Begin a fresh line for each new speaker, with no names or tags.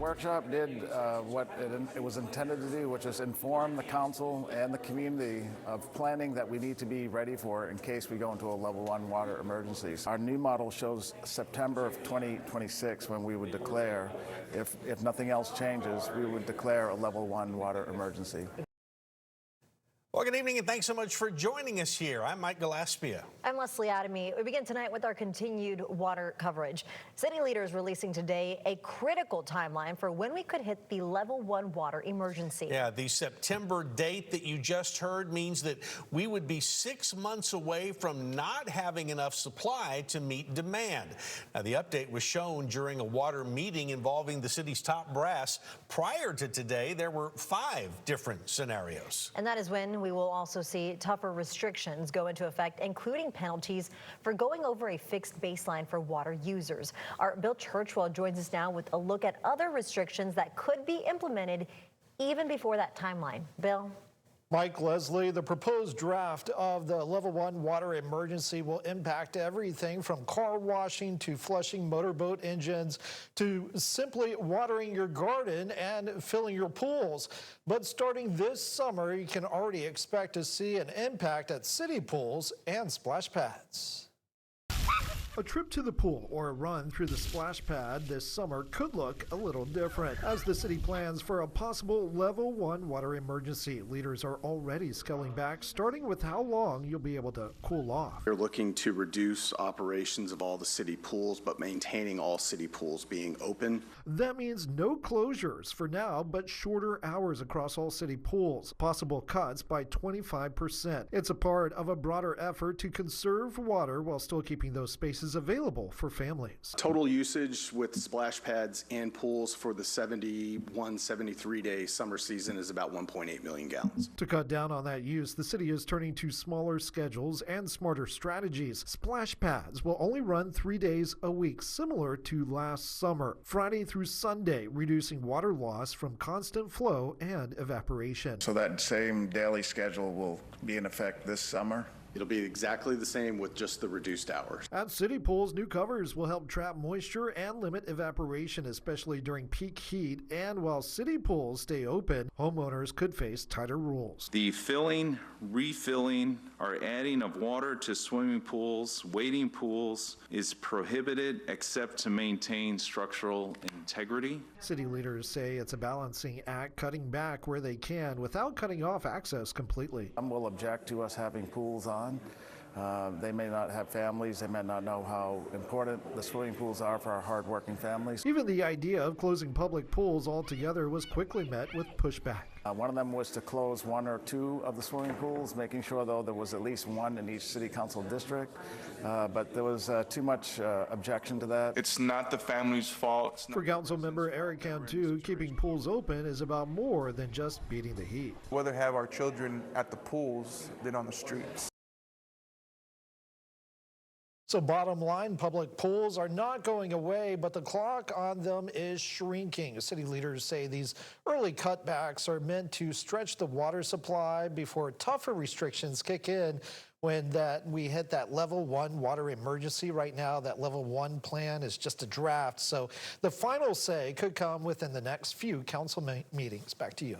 workshop did what it was intended to do, which is inform the council and the community of planning that we need to be ready for in case we go into a level 1 water emergency. Our new model shows September of 2026 when we would declare, if nothing else changes, we would declare a level 1 water emergency.
Well, good evening, and thanks so much for joining us here. I'm Mike Gillespie.
I'm Leslie Adamy. We begin tonight with our continued water coverage. City leaders releasing today a critical timeline for when we could hit the level 1 water emergency.
Yeah, the September date that you just heard means that we would be 6 months away from not having enough supply to meet demand. Now, the update was shown during a water meeting involving the city's top brass. Prior to today, there were 5 different scenarios.
And that is when we will also see tougher restrictions go into effect, including penalties for going over a fixed baseline for water users. Our Bill Churchwell joins us now with a look at other restrictions that could be implemented even before that timeline. Bill?
Mike, Leslie, the proposed draft of the level 1 water emergency will impact everything from car washing to flushing motorboat engines to simply watering your garden and filling your pools. But starting this summer, you can already expect to see an impact at city pools and splash pads. A trip to the pool or a run through the splash pad this summer could look a little different as the city plans for a possible level 1 water emergency. Leaders are already scaling back, starting with how long you'll be able to cool off.
We're looking to reduce operations of all the city pools, but maintaining all city pools being open.
That means no closures for now, but shorter hours across all city pools. Possible cuts by 25%. It's a part of a broader effort to conserve water while still keeping those spaces available for families.
Total usage with splash pads and pools for the 73-day summer season is about 1.8 million gallons.
To cut down on that use, the city is turning to smaller schedules and smarter strategies. Splash pads will only run 3 days a week, similar to last summer, Friday through Sunday, reducing water loss from constant flow and evaporation.
So that same daily schedule will be in effect this summer?
It'll be exactly the same with just the reduced hours.
At city pools, new covers will help trap moisture and limit evaporation, especially during peak heat. And while city pools stay open, homeowners could face tighter rules.
The filling, refilling, or adding of water to swimming pools, wading pools is prohibited except to maintain structural integrity.
City leaders say it's a balancing act, cutting back where they can without cutting off access completely.
Some will object to us having pools on. They may not have families. They may not know how important the swimming pools are for our hardworking families.
Even the idea of closing public pools altogether was quickly met with pushback.
One of them was to close 1 or 2 of the swimming pools, making sure, though, there was at least 1 in each city council district. But there was too much objection to that.
It's not the family's fault.
For council member Eric Cantu, keeping pools open is about more than just beating the heat.
We'd rather have our children at the pools than on the streets.
So bottom line, public pools are not going away, but the clock on them is shrinking. City leaders say these early cutbacks are meant to stretch the water supply before tougher restrictions kick in when we hit that level 1 water emergency. Right now, that level 1 plan is just a draft. So the final say could come within the next few council meetings. Back to you.